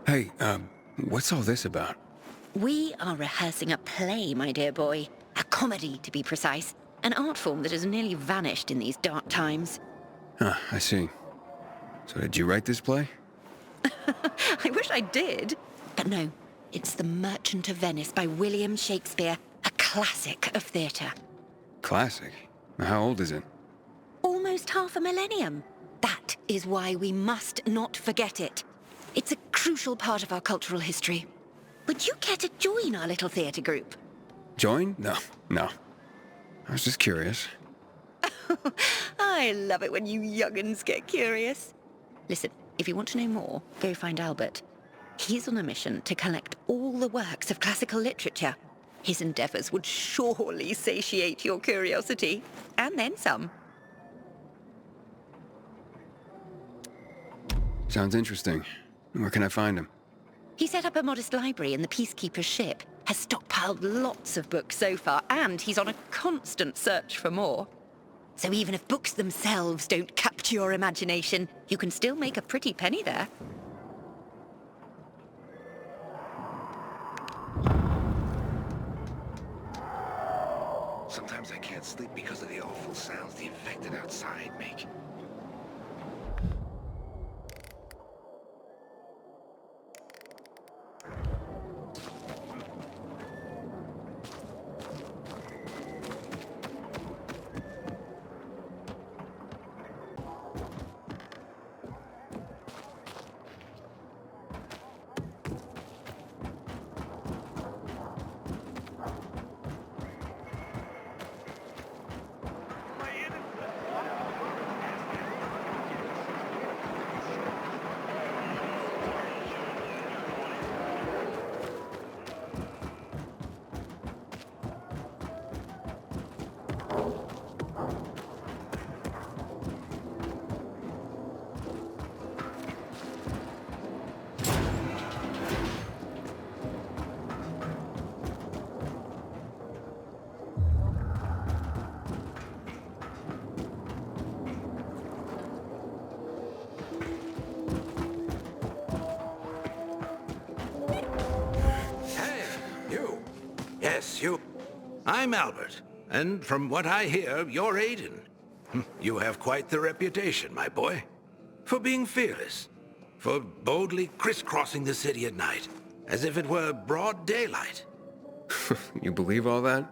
Hey, what's all this about? We are rehearsing a play, my dear boy. A comedy, to be precise. An art form that has nearly vanished in these dark times. I see. So did you write this play? I wish I did. But no, it's The Merchant of Venice by William Shakespeare, a classic of theatre. Classic? How old is it? Almost half a millennium. That is why we must not forget it. It's a crucial part of our cultural history. Would you care to join our little theatre group? Join? No. I was just curious. I love it when you young'uns get curious. Listen, if you want to know more, go find Albert. He's on a mission to collect all the works of classical literature. His endeavours would surely satiate your curiosity, and then some. Sounds interesting. Where can I find him? He set up a modest library in the Peacekeeper's ship, has stockpiled lots of books so far, and he's on a constant search for more. So even if books themselves don't capture your imagination, you can still make a pretty penny there. Sometimes I can't sleep because of the awful sounds the infected outside make. Yes, you. I'm Albert, and from what I hear, you're Aiden. You have quite the reputation, my boy. For being fearless. For boldly crisscrossing the city at night, as if it were broad daylight. You believe all that?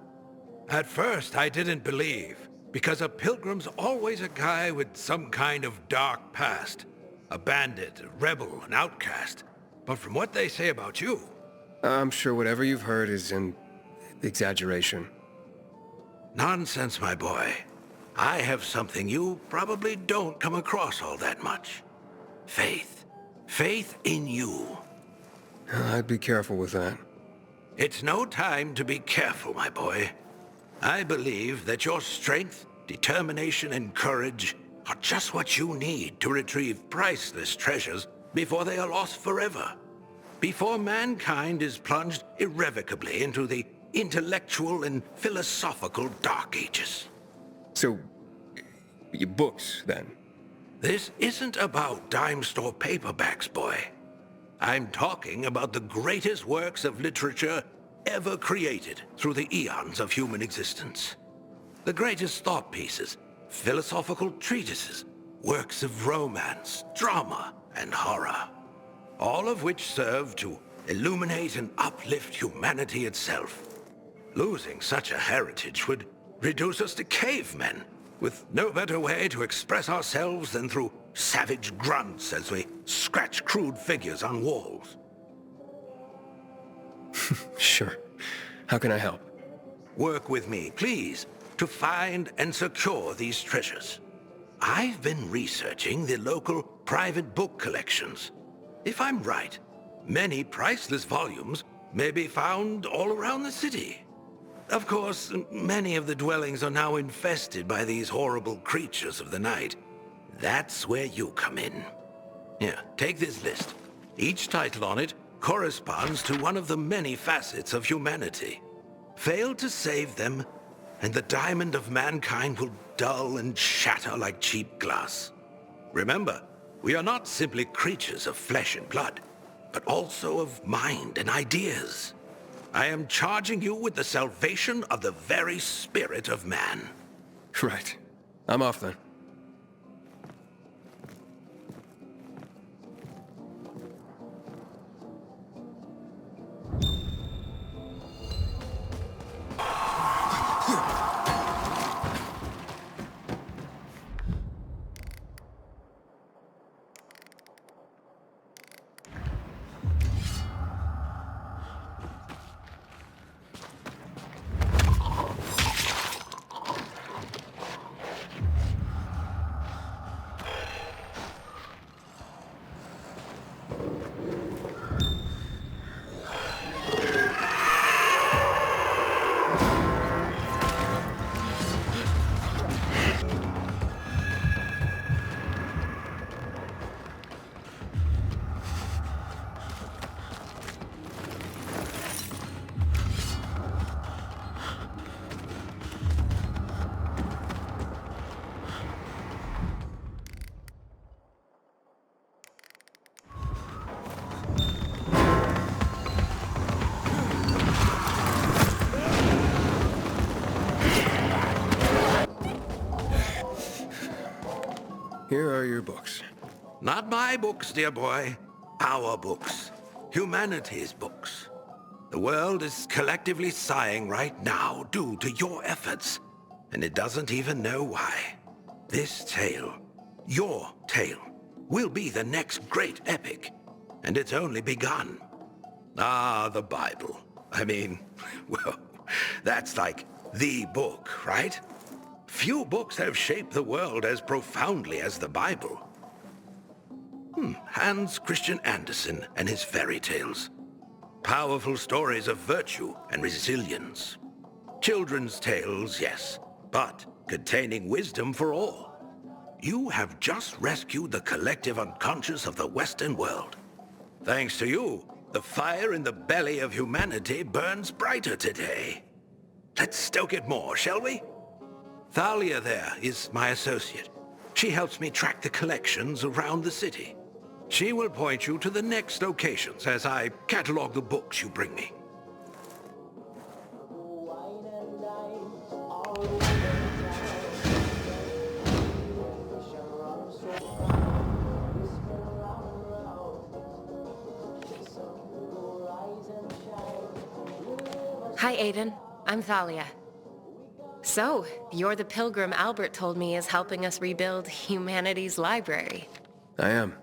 At first, I didn't believe, because a pilgrim's always a guy with some kind of dark past. A bandit, a rebel, an outcast. But from what they say about you... I'm sure whatever you've heard is an exaggeration. Nonsense, my boy. I have something you probably don't come across all that much. Faith. Faith in you. I'd be careful with that. It's no time to be careful, my boy. I believe that your strength, determination, and courage are just what you need to retrieve priceless treasures before they are lost forever. Before mankind is plunged irrevocably into the intellectual and philosophical Dark Ages. So, your books, then? This isn't about dime store paperbacks, boy. I'm talking about the greatest works of literature ever created through the eons of human existence. The greatest thought pieces, philosophical treatises, works of romance, drama, and horror. All of which serve to illuminate and uplift humanity itself. Losing such a heritage would reduce us to cavemen, with no better way to express ourselves than through savage grunts as we scratch crude figures on walls. Sure. How can I help? Work with me, please, to find and secure these treasures. I've been researching the local private book collections. If I'm right, many priceless volumes may be found all around the city. Of course, many of the dwellings are now infested by these horrible creatures of the night. That's where you come in. Here, take this list. Each title on it corresponds to one of the many facets of humanity. Fail to save them, and the diamond of mankind will dull and shatter like cheap glass. Remember, we are not simply creatures of flesh and blood, but also of mind and ideas. I am charging you with the salvation of the very spirit of man. Right. I'm off then. Here are your books. Not my books, dear boy. Our books. Humanity's books. The world is collectively sighing right now due to your efforts, and it doesn't even know why. This tale, your tale, will be the next great epic, and it's only begun. Ah, the Bible. I mean, well, that's like the book, right? Few books have shaped the world as profoundly as the Bible. Hans Christian Andersen and his fairy tales. Powerful stories of virtue and resilience. Children's tales, yes, but containing wisdom for all. You have just rescued the collective unconscious of the Western world. Thanks to you, the fire in the belly of humanity burns brighter today. Let's stoke it more, shall we? Thalia there is my associate. She helps me track the collections around the city. She will point you to the next locations as I catalog the books you bring me. Hi, Aiden. I'm Thalia. So, you're the pilgrim Albert told me is helping us rebuild humanity's library. I am.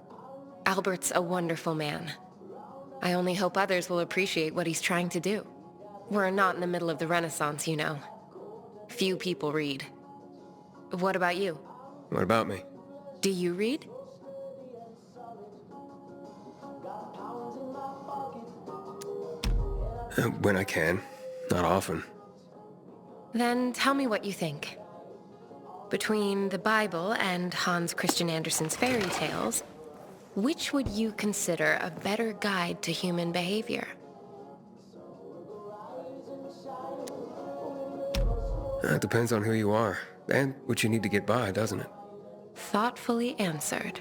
Albert's a wonderful man. I only hope others will appreciate what he's trying to do. We're not in the middle of the Renaissance, you know. Few people read. What about you? What about me? Do you read? When I can. Not often. Then tell me what you think. Between the Bible and Hans Christian Andersen's fairy tales, which would you consider a better guide to human behavior? It depends on who you are, and what you need to get by, doesn't it? Thoughtfully answered.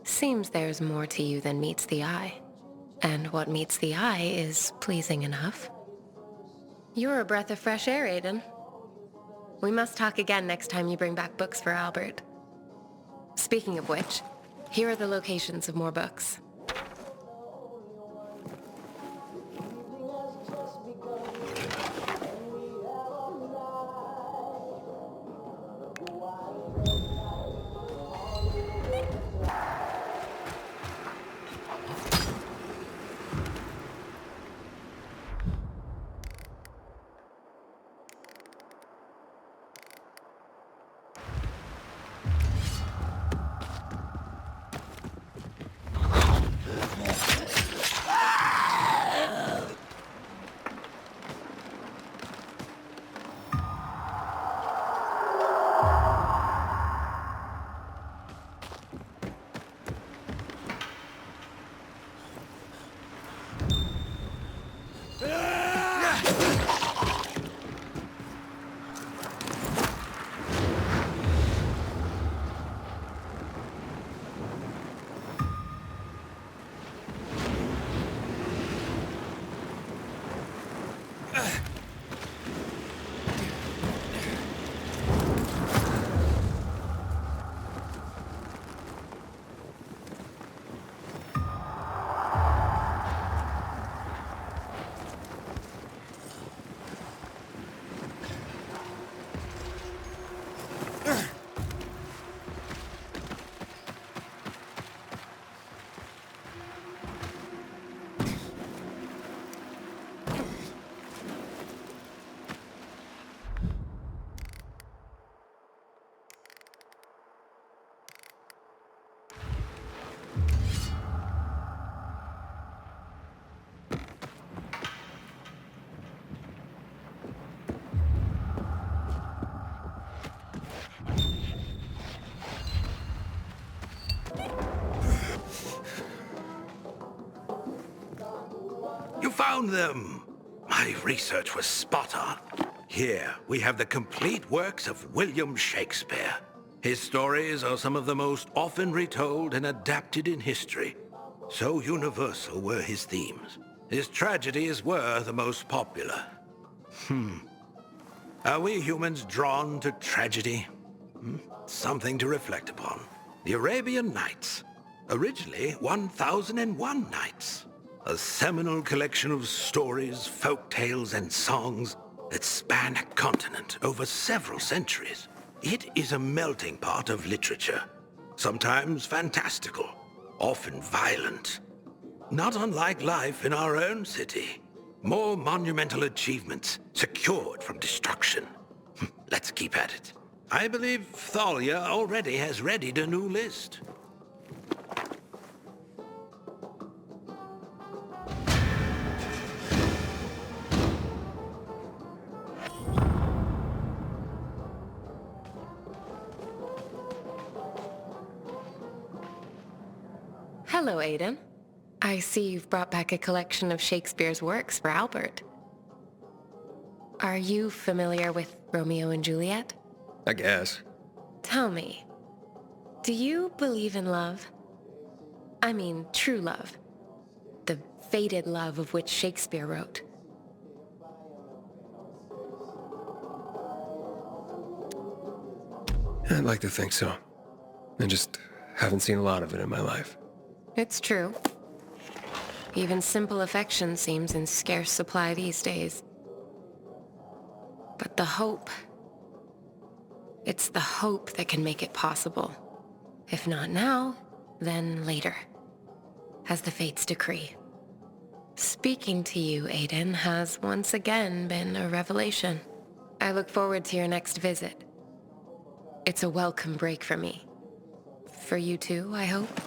Seems there's more to you than meets the eye. And what meets the eye is pleasing enough. You're a breath of fresh air, Aiden. We must talk again next time you bring back books for Albert. Speaking of which, here are the locations of more books. found them! My research was spot on. Here, we have the complete works of William Shakespeare. His stories are some of the most often retold and adapted in history. So universal were his themes. His tragedies were the most popular. Are we humans drawn to tragedy? Something to reflect upon. The Arabian Nights. Originally 1001 Nights. A seminal collection of stories, folk tales, and songs that span a continent over several centuries. It is a melting pot of literature. Sometimes fantastical, often violent. Not unlike life in our own city. More monumental achievements secured from destruction. Let's keep at it. I believe Thalia already has readied a new list. Hello, Aiden. I see you've brought back a collection of Shakespeare's works for Albert. Are you familiar with Romeo and Juliet? I guess. Tell me, do you believe in love? I mean, true love. The fated love of which Shakespeare wrote. I'd like to think so. I just haven't seen a lot of it in my life. It's true. Even simple affection seems in scarce supply these days. But the hope... it's the hope that can make it possible. If not now, then later. As the fates decree. Speaking to you, Aiden, has once again been a revelation. I look forward to your next visit. It's a welcome break for me. For you too, I hope.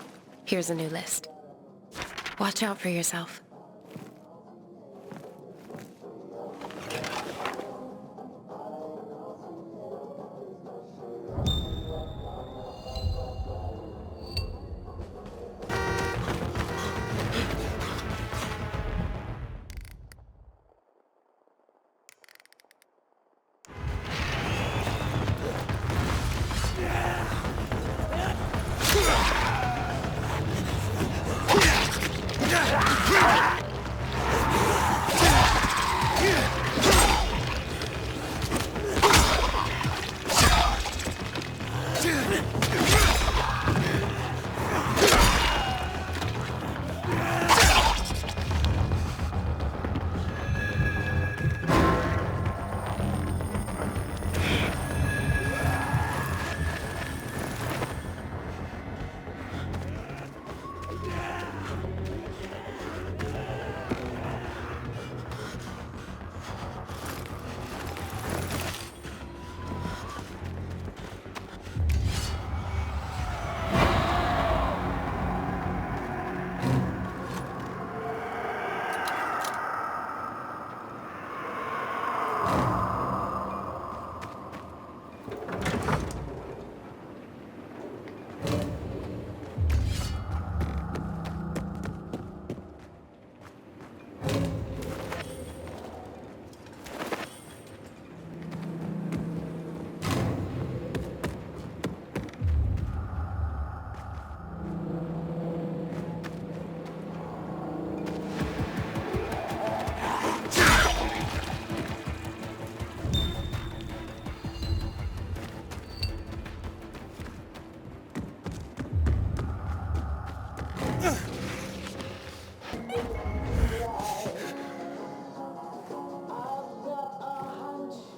Here's a new list. Watch out for yourself.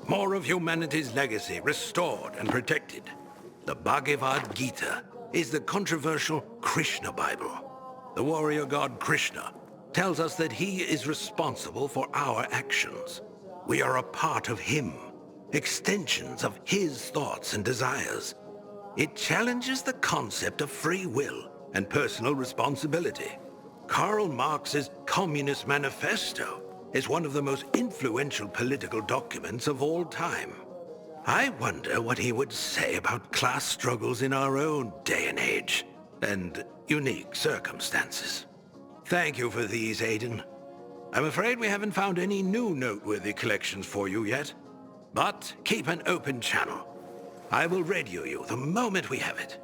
More of humanity's legacy restored and protected. The Bhagavad Gita is the controversial Krishna Bible. The warrior god Krishna tells us that he is responsible for our actions. We are a part of him, extensions of his thoughts and desires. It challenges the concept of free will and personal responsibility. Karl Marx's Communist Manifesto is one of the most influential political documents of all time. I wonder what he would say about class struggles in our own day and age, and unique circumstances. Thank you for these, Aiden. I'm afraid we haven't found any new noteworthy collections for you yet. But keep an open channel. I will radio you the moment we have it.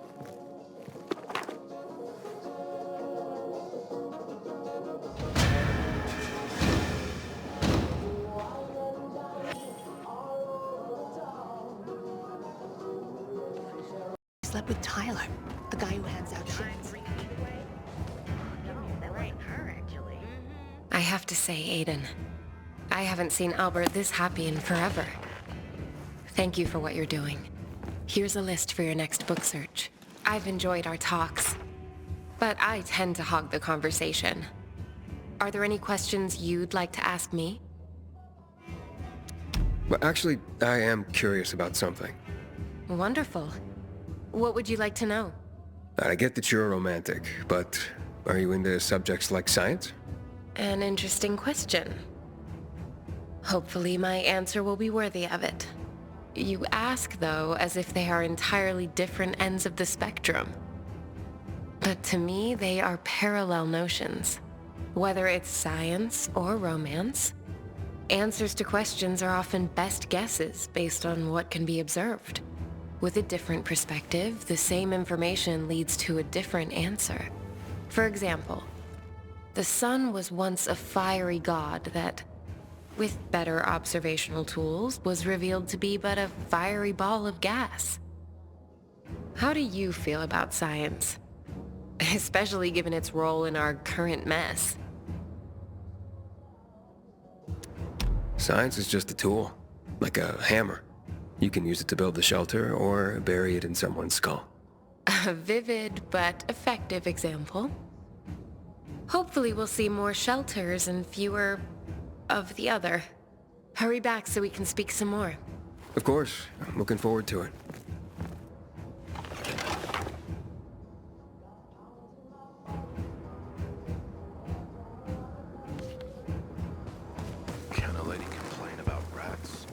Slept with Tyler, the guy who hands out shifts. I have to say, Aiden, I haven't seen Albert this happy in forever. Thank you for what you're doing. Here's a list for your next book search. I've enjoyed our talks, but I tend to hog the conversation. Are there any questions you'd like to ask me? Well, actually, I am curious about something. Wonderful. What would you like to know? I get that you're a romantic, but are you into subjects like science? An interesting question. Hopefully my answer will be worthy of it. You ask, though, as if they are entirely different ends of the spectrum. But to me, they are parallel notions. Whether it's science or romance, answers to questions are often best guesses based on what can be observed. With a different perspective, the same information leads to a different answer. For example, the sun was once a fiery god that, with better observational tools, was revealed to be but a fiery ball of gas. How do you feel about science? Especially given its role in our current mess. Science is just a tool, like a hammer. You can use it to build a shelter or bury it in someone's skull. A vivid but effective example. Hopefully we'll see more shelters and fewer of the other. Hurry back so we can speak some more. Of course, I'm looking forward to it. Can a lady complain about rats?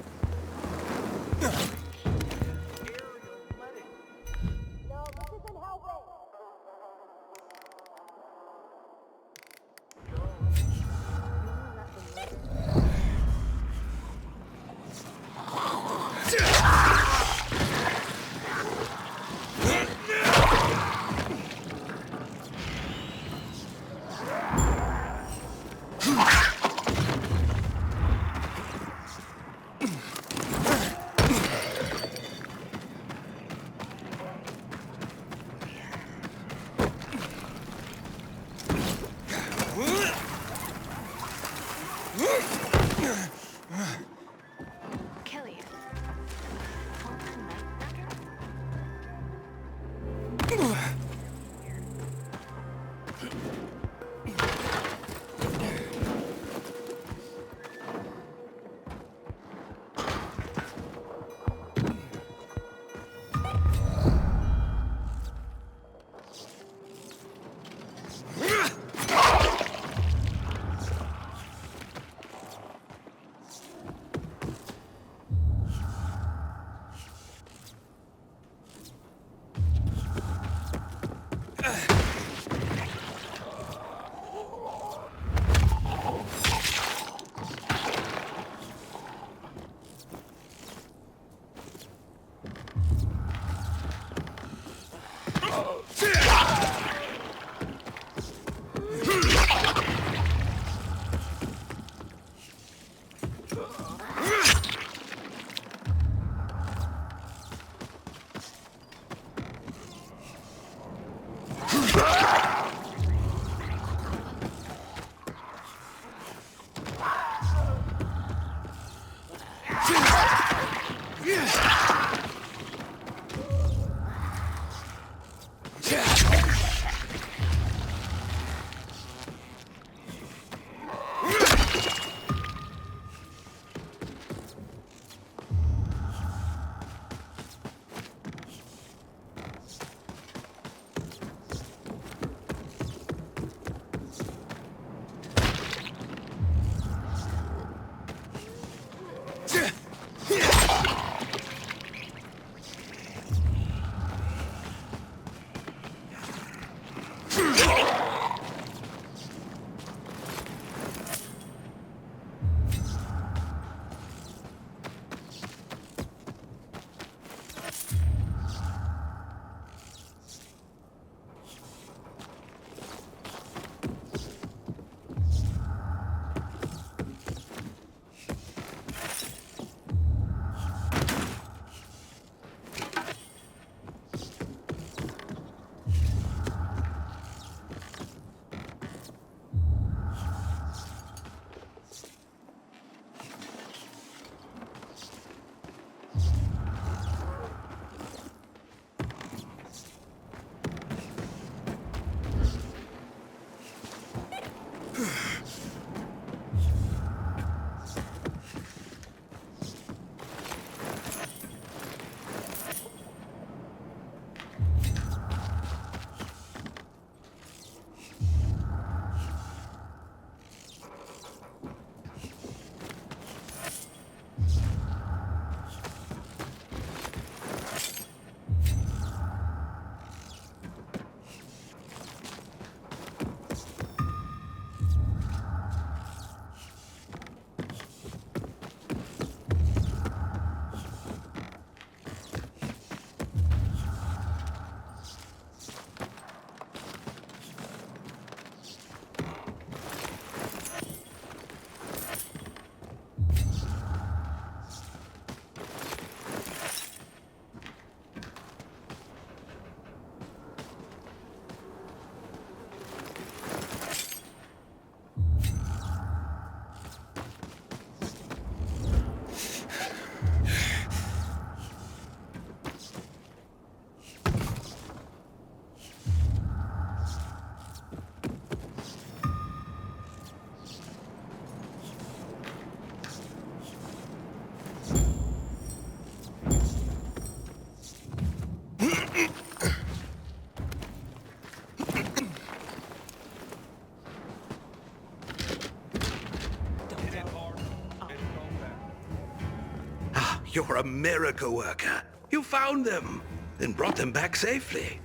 you're a miracle worker. You found them, then brought them back safely.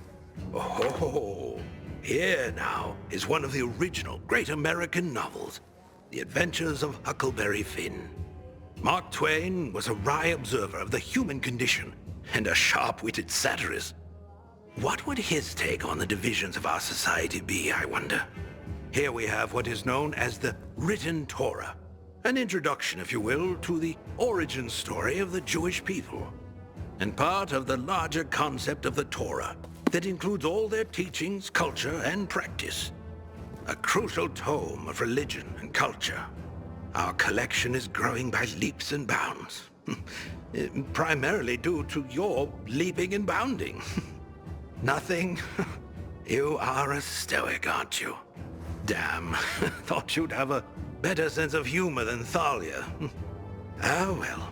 Oh, here now is one of the original great American novels, The Adventures of Huckleberry Finn. Mark Twain was a wry observer of the human condition and a sharp-witted satirist. What would his take on the divisions of our society be, I wonder? Here we have what is known as the Written Torah, an introduction, if you will, to the origin story of the Jewish people, and part of the larger concept of the Torah that includes all their teachings, culture, and practice. A crucial tome of religion and culture. Our collection is growing by leaps and bounds, primarily due to your leaping and bounding. Nothing? You are a stoic, aren't you? Damn, thought you'd have a better sense of humor than Thalia. Ah, well.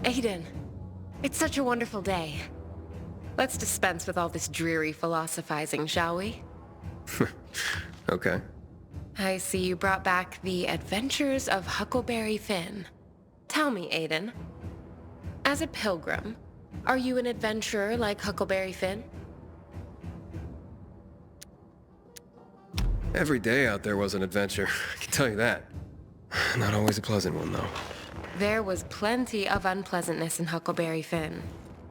Aiden, it's such a wonderful day. Let's dispense with all this dreary philosophizing, shall we? Okay. I see you brought back The Adventures of Huckleberry Finn. Tell me, Aiden, as a pilgrim, are you an adventurer like Huckleberry Finn? Every day out there was an adventure, I can tell you that. Not always a pleasant one, though. There was plenty of unpleasantness in Huckleberry Finn.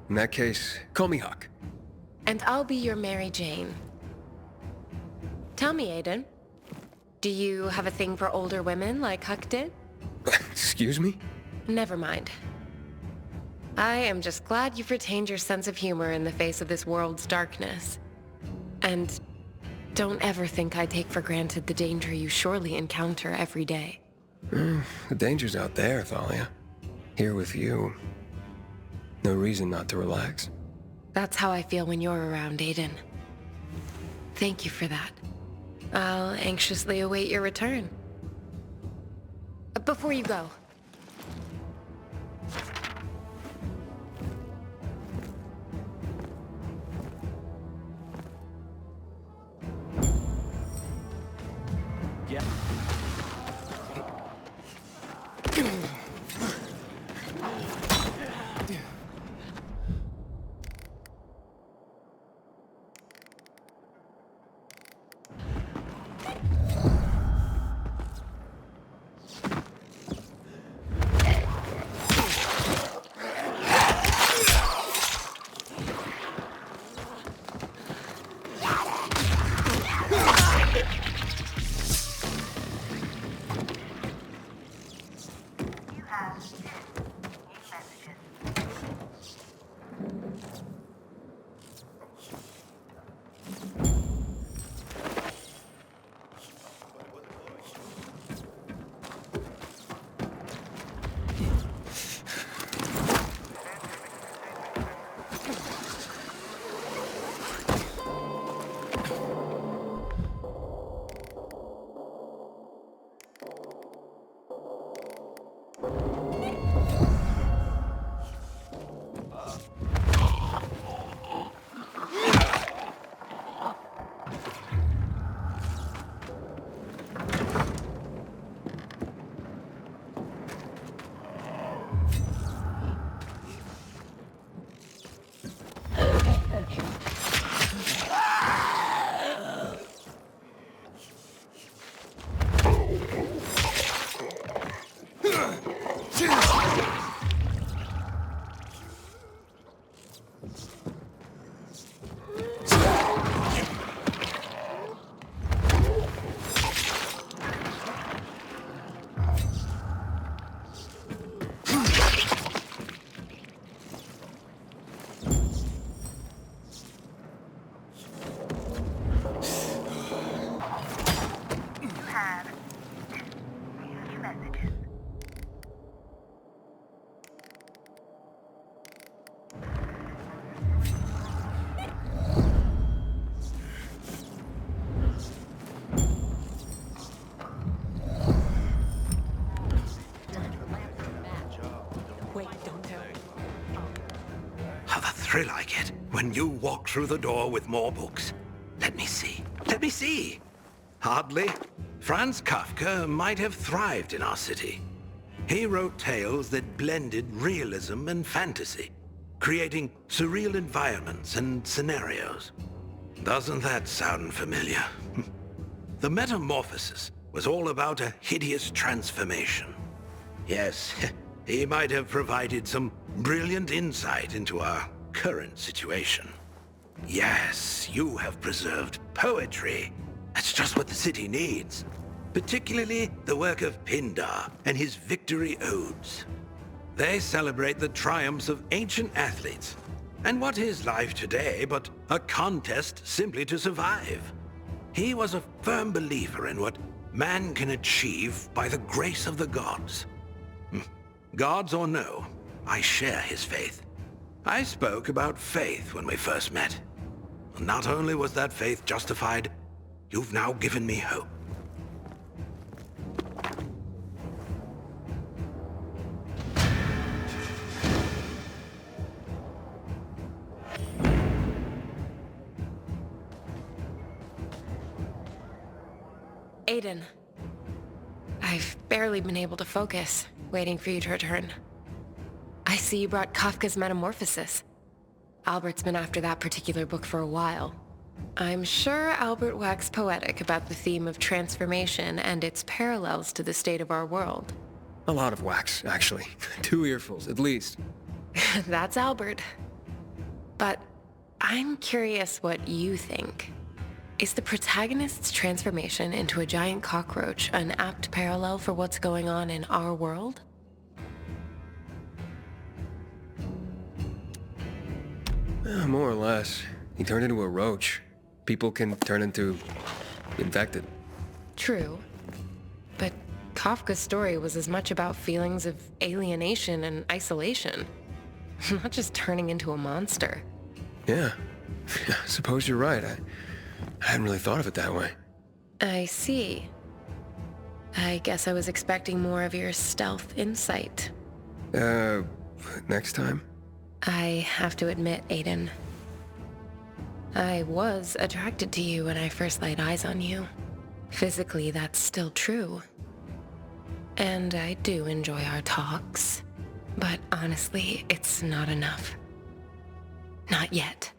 In that case, call me Huck. And I'll be your Mary Jane. Tell me, Aiden, do you have a thing for older women like Huck did? Excuse me? Never mind. I am just glad you've retained your sense of humor in the face of this world's darkness. And don't ever think I take for granted the danger you surely encounter every day. The danger's out there, Thalia. Here with you. No reason not to relax. That's how I feel when you're around, Aiden. Thank you for that. I'll anxiously await your return. Before you go, exactly like it when you walk through the door with more books. Let me see. Let me see. Hardly. Franz Kafka might have thrived in our city. He wrote tales that blended realism and fantasy, creating surreal environments and scenarios. Doesn't that sound familiar? The Metamorphosis was all about a hideous transformation. Yes, he might have provided some brilliant insight into our current situation. Yes, you have preserved poetry. That's just what the city needs. Particularly the work of Pindar and his victory odes. They celebrate the triumphs of ancient athletes. And what is life today but a contest simply to survive? He was a firm believer in what man can achieve by the grace of the gods. Gods or no, I share his faith. I spoke about faith when we first met. Not only was that faith justified, you've now given me hope. Aiden. I've barely been able to focus, waiting for you to return. I see you brought Kafka's Metamorphosis. Albert's been after that particular book for a while. I'm sure Albert waxed poetic about the theme of transformation and its parallels to the state of our world. A lot of wax, actually. 2 earfuls, at least. That's Albert. But I'm curious what you think. Is the protagonist's transformation into a giant cockroach an apt parallel for what's going on in our world? More or less. He turned into a roach. People can turn into infected. True. But Kafka's story was as much about feelings of alienation and isolation. Not just turning into a monster. Yeah. I suppose you're right. I hadn't really thought of it that way. I see. I guess I was expecting more of your stealth insight. Next time? I have to admit, Aiden, I was attracted to you when I first laid eyes on you. Physically, that's still true. And I do enjoy our talks. But honestly, it's not enough. Not yet.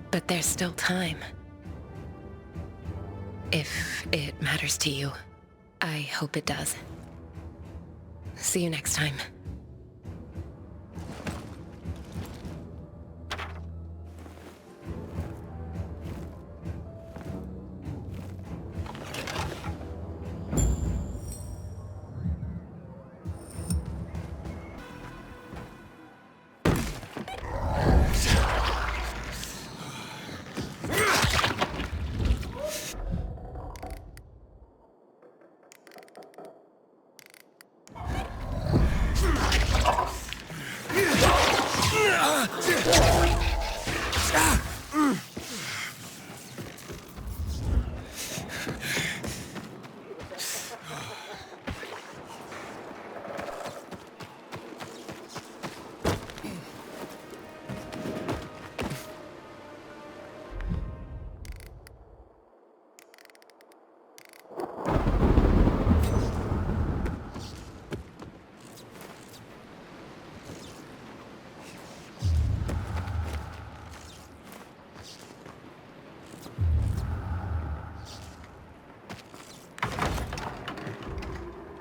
But there's still time. If it matters to you, I hope it does. See you next time.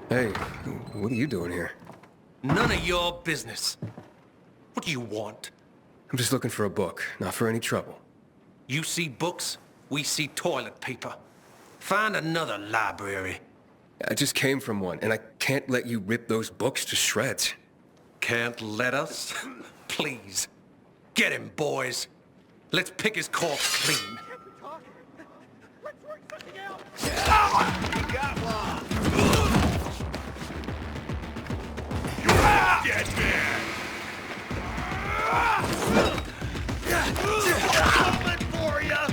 Hey, what are you doing here? None of your business. What do you want? I'm just looking for a book, not for any trouble. You see books, we see toilet paper. Find another library. I just came from one, and I can't let you rip those books to shreds. Can't let us? Please. Get him, boys. Let's pick his corpse clean. Dead man! Coming for ya!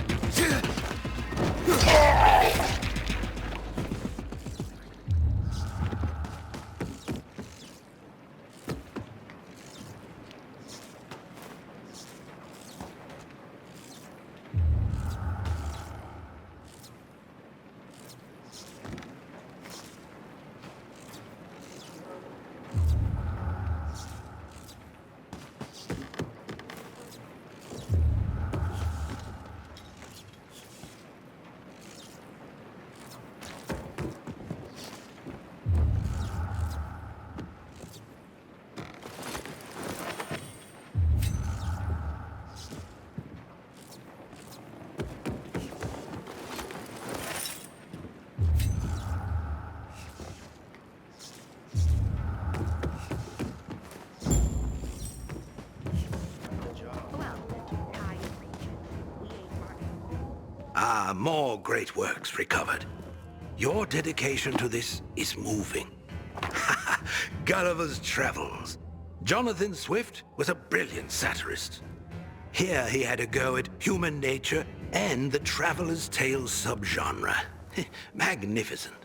more great works recovered. Your dedication to this is moving. Gulliver's Travels. Jonathan Swift was a brilliant satirist. Here he had a go at human nature and the traveler's tale subgenre. Magnificent.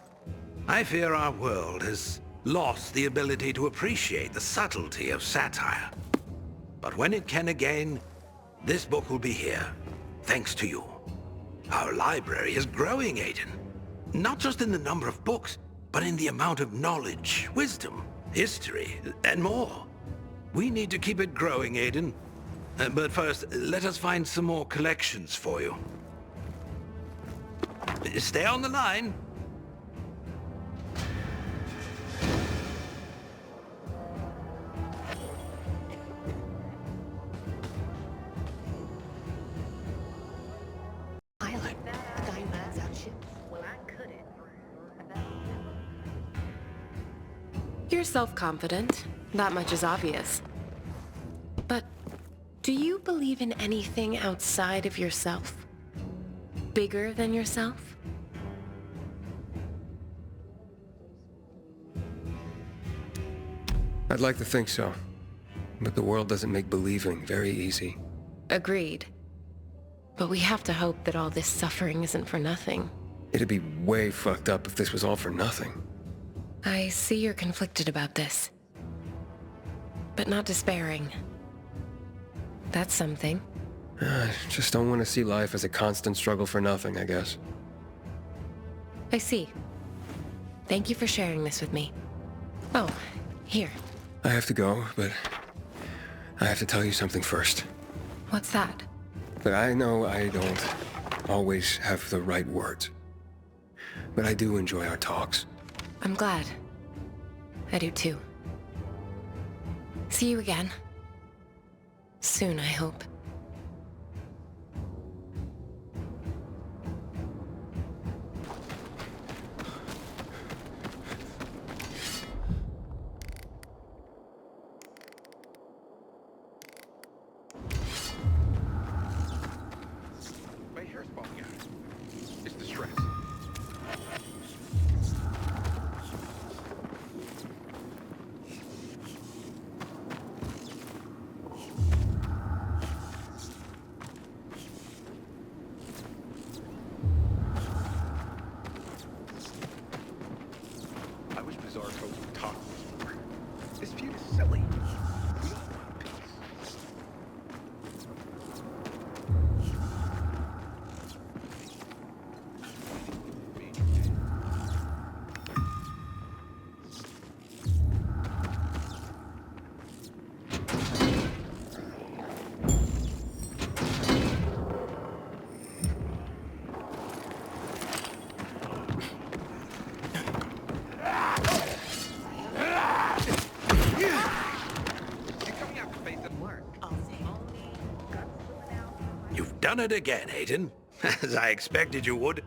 I fear our world has lost the ability to appreciate the subtlety of satire. But when it can again, this book will be here, thanks to you. Our library is growing, Aiden. Not just in the number of books, but in the amount of knowledge, wisdom, history, and more. We need to keep it growing, Aiden. But first, let us find some more collections for you. Stay on the line. Tyler, the guy who hands out ships. You're self-confident. That much is obvious. But do you believe in anything outside of yourself? Bigger than yourself? I'd like to think so. But the world doesn't make believing very easy. Agreed. But we have to hope that all this suffering isn't for nothing. It'd be way fucked up if this was all for nothing. I see you're conflicted about this. But not despairing. That's something. I just don't want to see life as a constant struggle for nothing, I guess. I see. Thank you for sharing this with me. Oh, here. I have to go, but I have to tell you something first. What's that? But I know I don't always have the right words. But I do enjoy our talks. I'm glad. I do too. See you again. Soon, I hope. My hair's falling out. It's the stress. I wish Bizarre Coast would talk to us more. This feud is silly. We all want peace. You've done it again, Aiden. As I expected you would.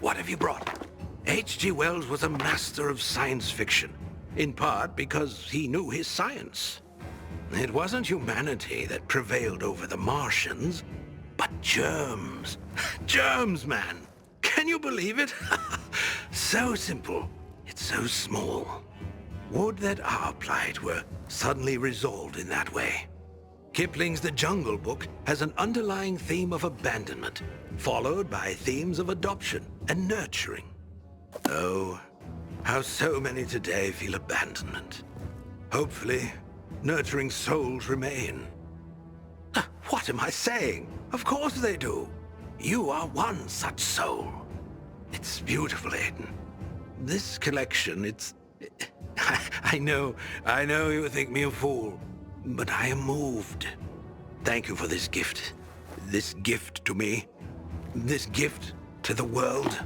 What have you brought? H.G. Wells was a master of science fiction, in part because he knew his science. It wasn't humanity that prevailed over the Martians, but germs. Germs, man! Can you believe it? So simple, yet so small. Would that our plight were suddenly resolved in that way. Kipling's The Jungle Book has an underlying theme of abandonment, followed by themes of adoption and nurturing. Oh, how so many today feel abandonment. Hopefully, nurturing souls remain. What am I saying? Of course they do. You are one such soul. It's beautiful, Aiden. This collection, it's... I know you think me a fool, but I am moved. Thank you for this gift. This gift to me. This gift to the world.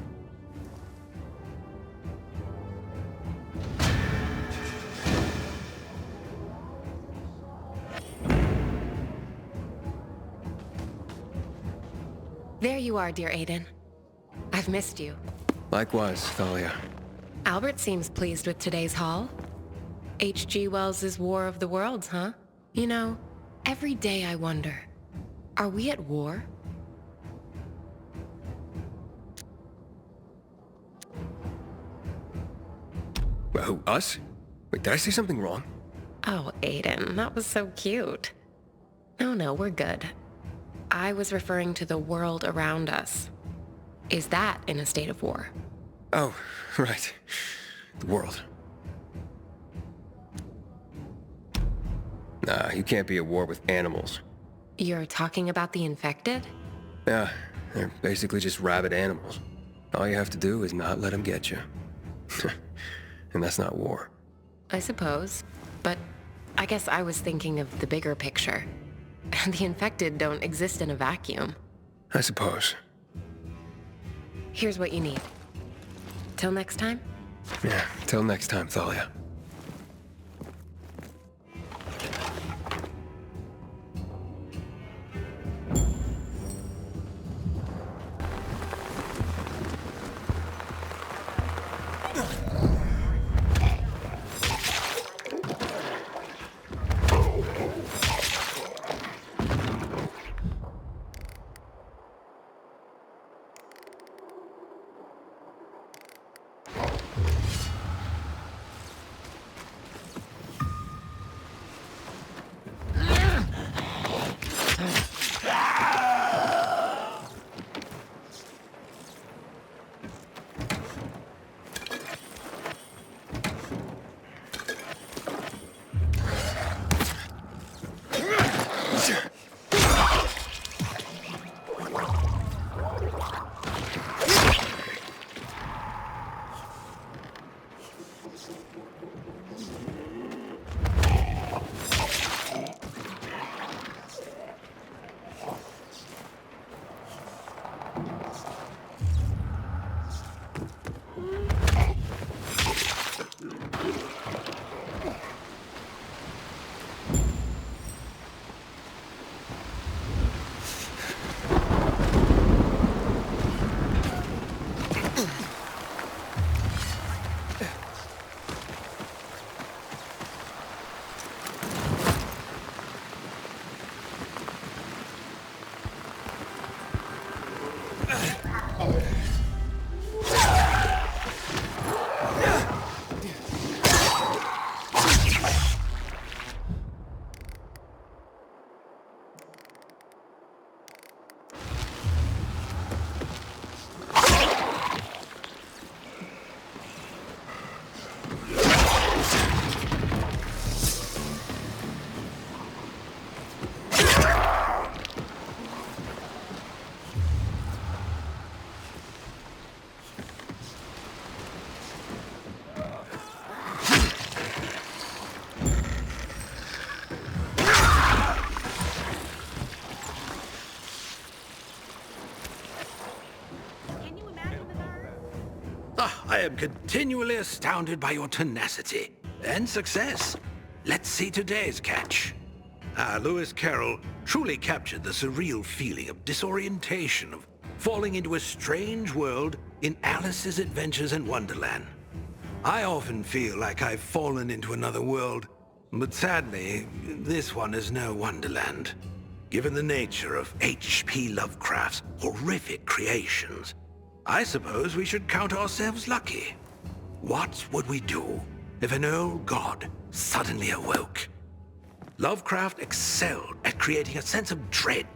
There you are, dear Aiden. I've missed you. Likewise, Thalia. Albert seems pleased with today's haul. H.G. Wells' War of the Worlds, huh? You know, every day I wonder, are we at war? Who, us? Wait, did I say something wrong? Oh, Aiden, that was so cute. No, we're good. I was referring to the world around us. Is that in a state of war? Oh, right. The world. Nah, you can't be at war with animals. You're talking about the infected? Yeah, they're basically just rabid animals. All you have to do is not let them get you. And that's not war. I suppose, but I guess I was thinking of the bigger picture. The infected don't exist in a vacuum. I suppose. Here's what you need. Till next time? Yeah, till next time, Thalia. I am continually astounded by your tenacity and success. Let's see today's catch. Lewis Carroll truly captured the surreal feeling of disorientation, of falling into a strange world in Alice's Adventures in Wonderland. I often feel like I've fallen into another world, but sadly, this one is no Wonderland. Given the nature of H.P. Lovecraft's horrific creations, I suppose we should count ourselves lucky. What would we do if an old god suddenly awoke? Lovecraft excelled at creating a sense of dread,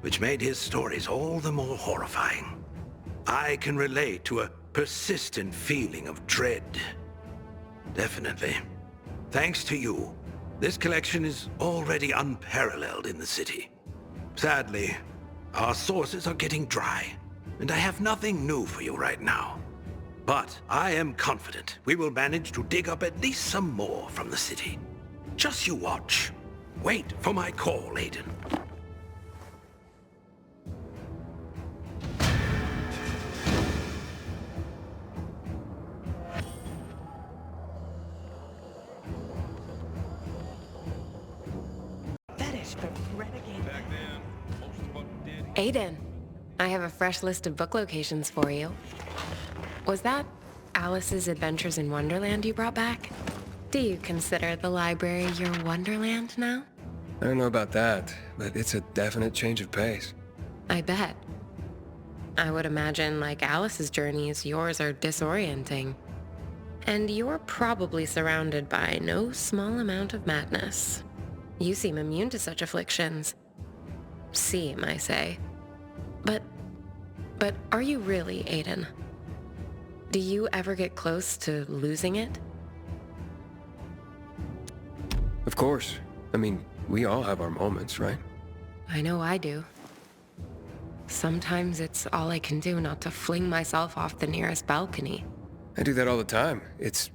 which made his stories all the more horrifying. I can relate to a persistent feeling of dread. Definitely. Thanks to you, this collection is already unparalleled in the city. Sadly, our sources are getting dry, and I have nothing new for you right now. But I am confident we will manage to dig up at least some more from the city. Just you watch. Wait for my call, Aiden. Aiden, I have a fresh list of book locations for you. Was that Alice's Adventures in Wonderland you brought back? Do you consider the library your Wonderland now? I don't know about that, but it's a definite change of pace. I bet. I would imagine, like Alice's journeys, yours are disorienting. And you're probably surrounded by no small amount of madness. You seem immune to such afflictions. Seem, I say. But are you really, Aiden? Do you ever get close to losing it? Of course. I mean, we all have our moments, right? I know I do. Sometimes it's all I can do not to fling myself off the nearest balcony. I do that all the time. It's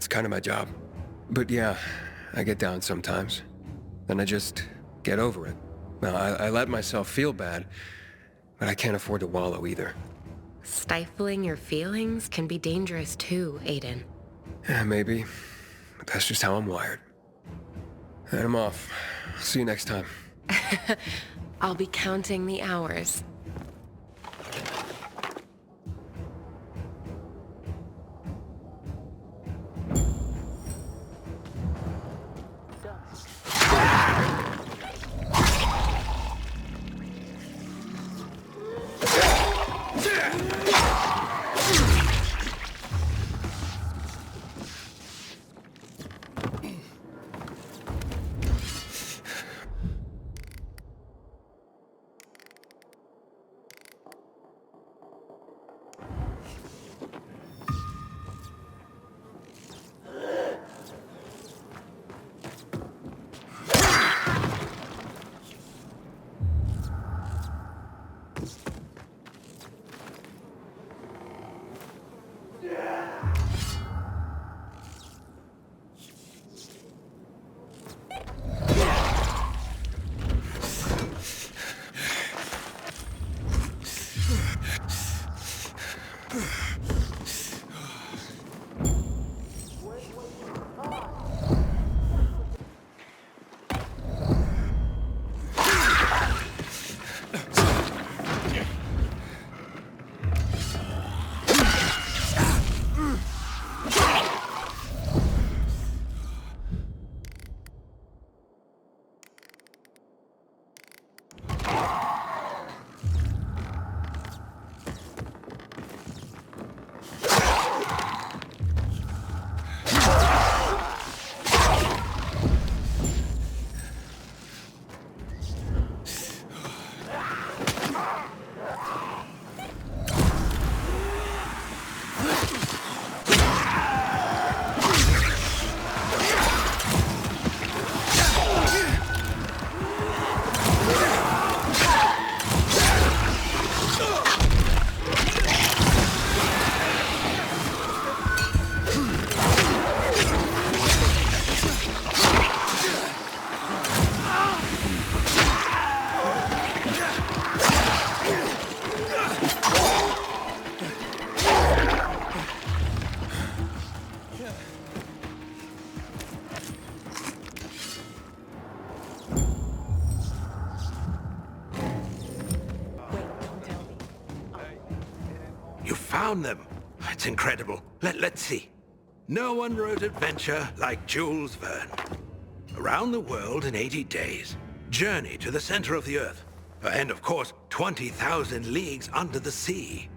kind of my job. But yeah, I get down sometimes. Then I just get over it. Now, I let myself feel bad, but I can't afford to wallow either. Stifling your feelings can be dangerous too, Aiden. Yeah, maybe. But that's just how I'm wired. And I'm off. See you next time. I'll be counting the hours. Found them. It's incredible. Let's see. No one wrote adventure like Jules Verne. Around the world in 80 days. Journey to the center of the Earth. And of course, 20,000 leagues under the sea.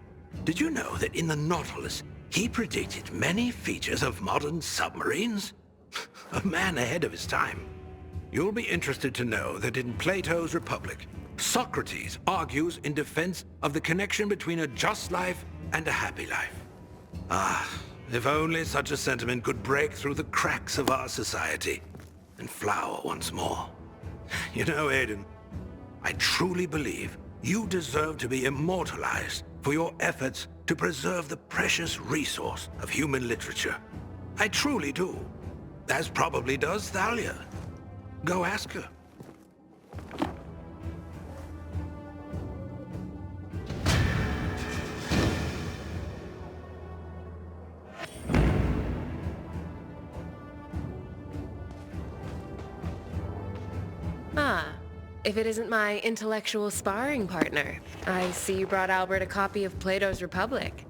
Did you know that in the Nautilus, he predicted many features of modern submarines? A man ahead of his time. You'll be interested to know that in Plato's Republic, Socrates argues in defense of the connection between a just life and a happy life. Ah, if only such a sentiment could break through the cracks of our society and flower once more. You know, Aiden, I truly believe you deserve to be immortalized for your efforts to preserve the precious resource of human literature. I truly do. As probably does Thalia. Go ask her. If it isn't my intellectual sparring partner, I see you brought Albert a copy of Plato's Republic.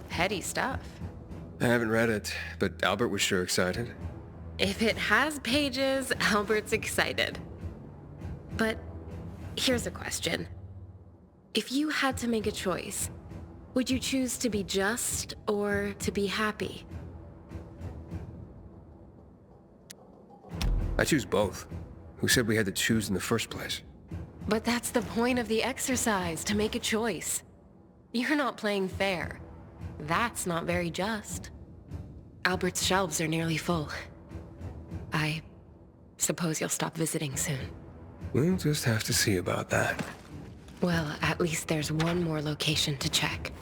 Heady stuff. I haven't read it, but Albert was sure excited. If it has pages, Albert's excited. But here's a question. If you had to make a choice, would you choose to be just or to be happy? I choose both. Who said we had to choose in the first place? But that's the point of the exercise, to make a choice. You're not playing fair. That's not very just. Albret's shelves are nearly full. I suppose you'll stop visiting soon. We'll just have to see about that. Well, at least there's one more location to check.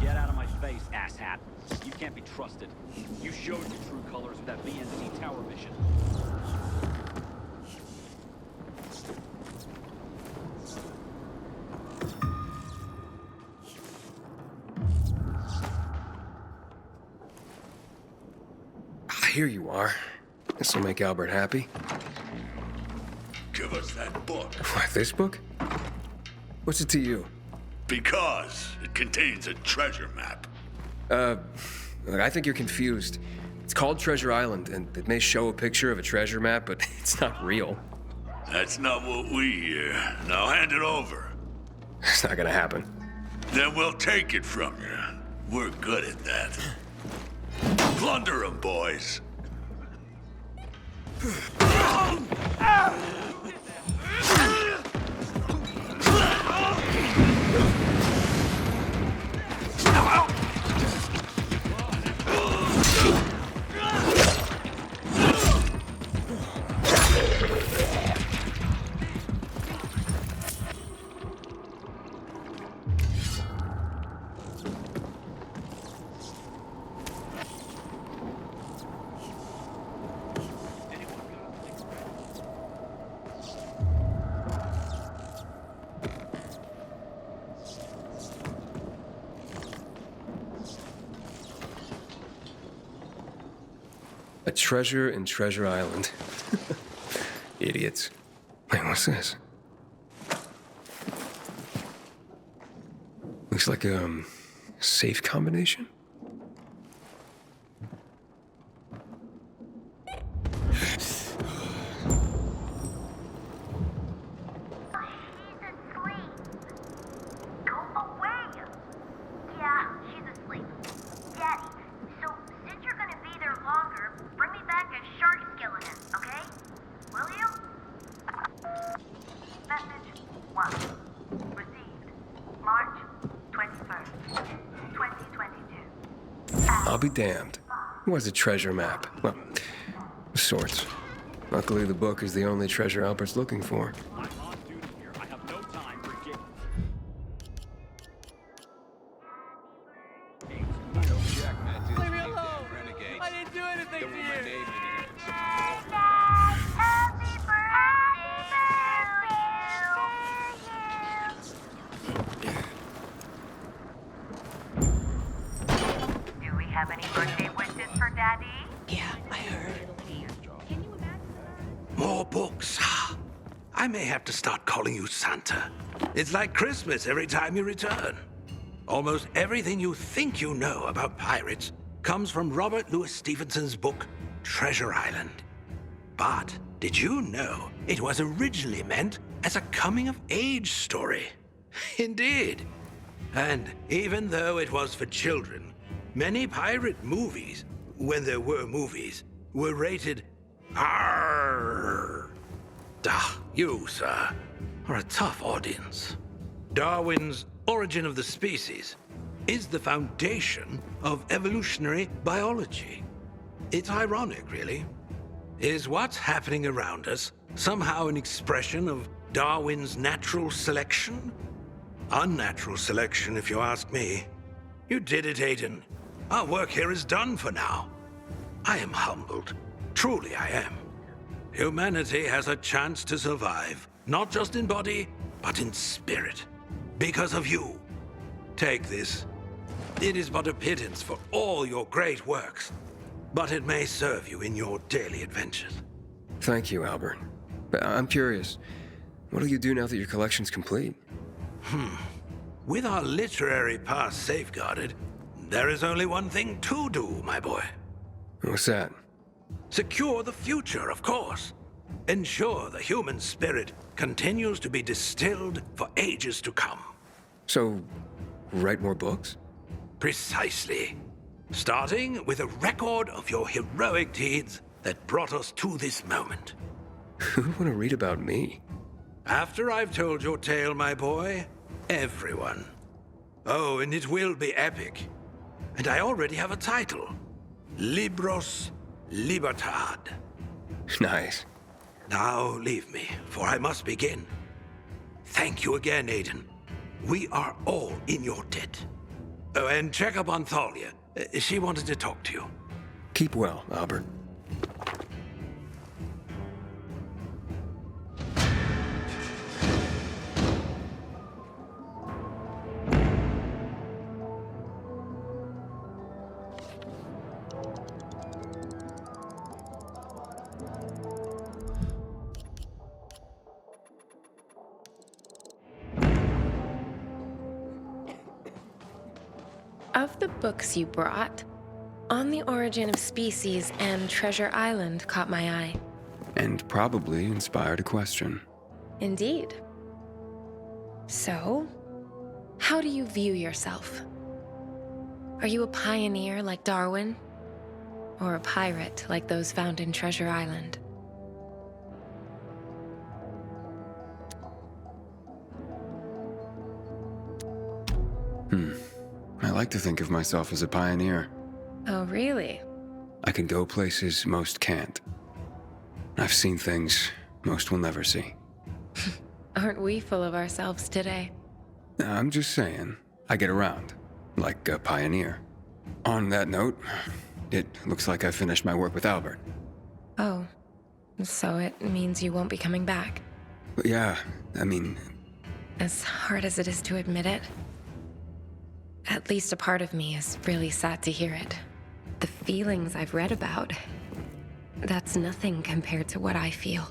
Get out of my face, asshat. You can't be trusted. You showed your true colors with that VIII tower mission. Here you are. This'll make Albert happy. Give us that book. What, this book? What's it to you? Because it contains a treasure map. Look, I think you're confused. It's called Treasure Island, and it may show a picture of a treasure map, but it's not real. That's not what we hear. Now hand it over. It's not gonna happen. Then we'll take it from you. We're good at that. Plunder 'em, boys. A treasure in Treasure Island. Idiots. Wait, what's this? Looks like a safe combination? I'll be damned. What's a treasure map? Well, of sorts. Luckily, the book is the only treasure Albert's looking for. I'm on duty here. I have no time for games. Leave me alone! I didn't do anything to you! Do we have any birthday wishes for Daddy? Yeah, I heard. More books. I may have to start calling you Santa. It's like Christmas every time you return. Almost everything you think you know about pirates comes from Robert Louis Stevenson's book, Treasure Island. But did you know it was originally meant as a coming-of-age story? Indeed. And even though it was for children, many pirate movies, when there were movies, were rated R. You, sir, are a tough audience. Darwin's Origin of the Species is the foundation of evolutionary biology. It's ironic, really. Is what's happening around us somehow an expression of Darwin's natural selection? Unnatural selection, if you ask me. You did it, Aiden. Our work here is done for now. I am humbled. Truly I am. Humanity has a chance to survive, not just in body, but in spirit. Because of you. Take this. It is but a pittance for all your great works, but it may serve you in your daily adventures. Thank you, Albert. But I'm curious. What'll you do now that your collection's complete? With our literary past safeguarded, there is only one thing to do, my boy. What's that? Secure the future, of course. Ensure the human spirit continues to be distilled for ages to come. So, write more books? Precisely. Starting with a record of your heroic deeds that brought us to this moment. Who'd want to read about me? After I've told your tale, my boy, everyone. Oh, and it will be epic. And I already have a title. Libros Libertad. Nice. Now leave me, for I must begin. Thank you again, Aiden. We are all in your debt. Oh, and check up on Thalia. She wanted to talk to you. Keep well, Albert. Of the books you brought, On the Origin of Species and Treasure Island caught my eye. And probably inspired a question. Indeed. So, how do you view yourself? Are you a pioneer like Darwin? Or a pirate like those found in Treasure Island? I like to think of myself as a pioneer. Oh, really? I can go places most can't. I've seen things most will never see. Aren't we full of ourselves today? I'm just saying, I get around, like a pioneer. On that note, it looks like I finished my work with Albert. Oh, so it means you won't be coming back? But yeah, I mean... As hard as it is to admit it, at least a part of me is really sad to hear it. The feelings I've read about, that's nothing compared to what I feel.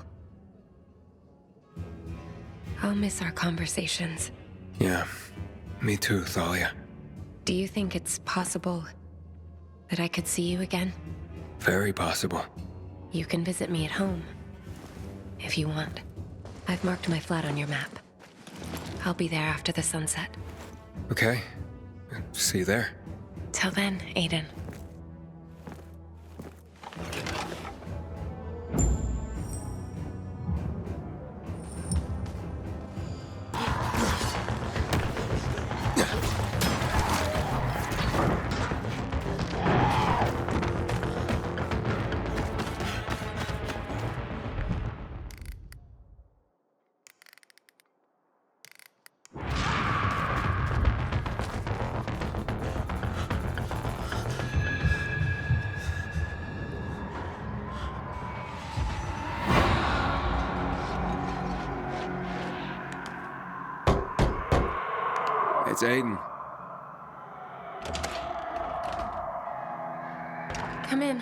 I'll miss our conversations. Yeah, me too, Thalia. Do you think it's possible that I could see you again? Very possible. You can visit me at home, if you want. I've marked my flat on your map. I'll be there after the sunset. Okay. See you there. Till then, Aiden. It's Aiden. Come in.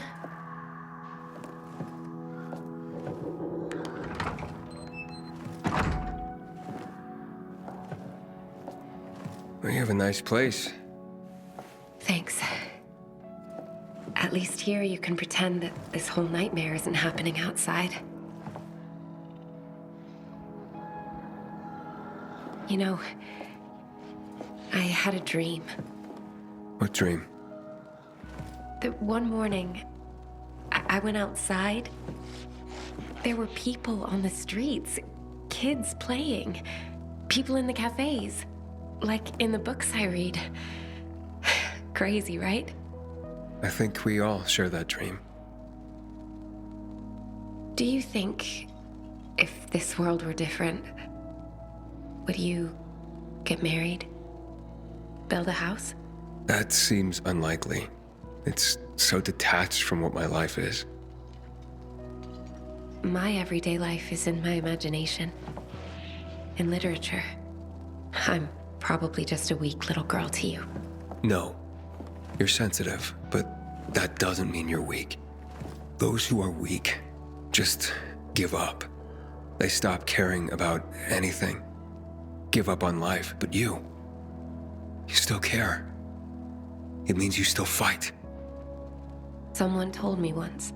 Well, you have a nice place. Thanks. At least here you can pretend that this whole nightmare isn't happening outside. You know, I had a dream. What dream? That one morning, I went outside. There were people on the streets, kids playing, people in the cafes, like in the books I read. Crazy, right? I think we all share that dream. Do you think if this world were different, would you get married? Build a house? That seems unlikely. It's so detached from what my life is. My everyday life is in my imagination. In literature. I'm probably just a weak little girl to you. No. You're sensitive, but that doesn't mean you're weak. Those who are weak just give up. They stop caring about anything. Give up on life. But you still care. It means you still fight. Someone told me once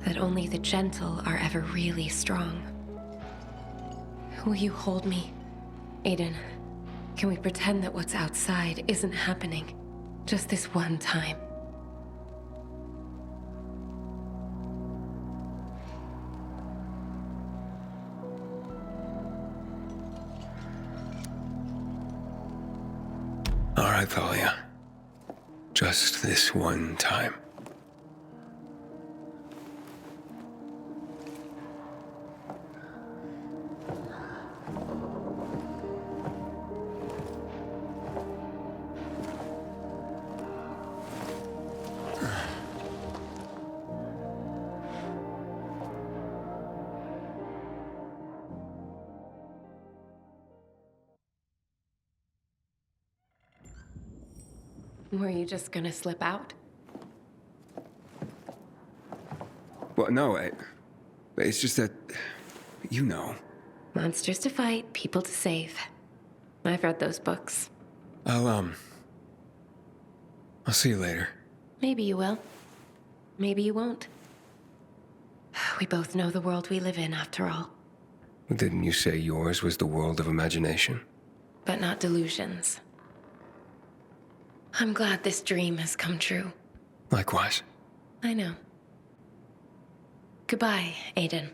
that only the gentle are ever really strong. Will you hold me, Aiden? Can we pretend that what's outside isn't happening? Just this one time. All right, Thalia. Just this one time. Were you just gonna slip out? Well, no, it's just that, you know. Monsters to fight, people to save. I've read those books. I'll see you later. Maybe you will. Maybe you won't. We both know the world we live in, after all. Didn't you say yours was the world of imagination? But not delusions. I'm glad this dream has come true. Likewise. I know. Goodbye, Aiden.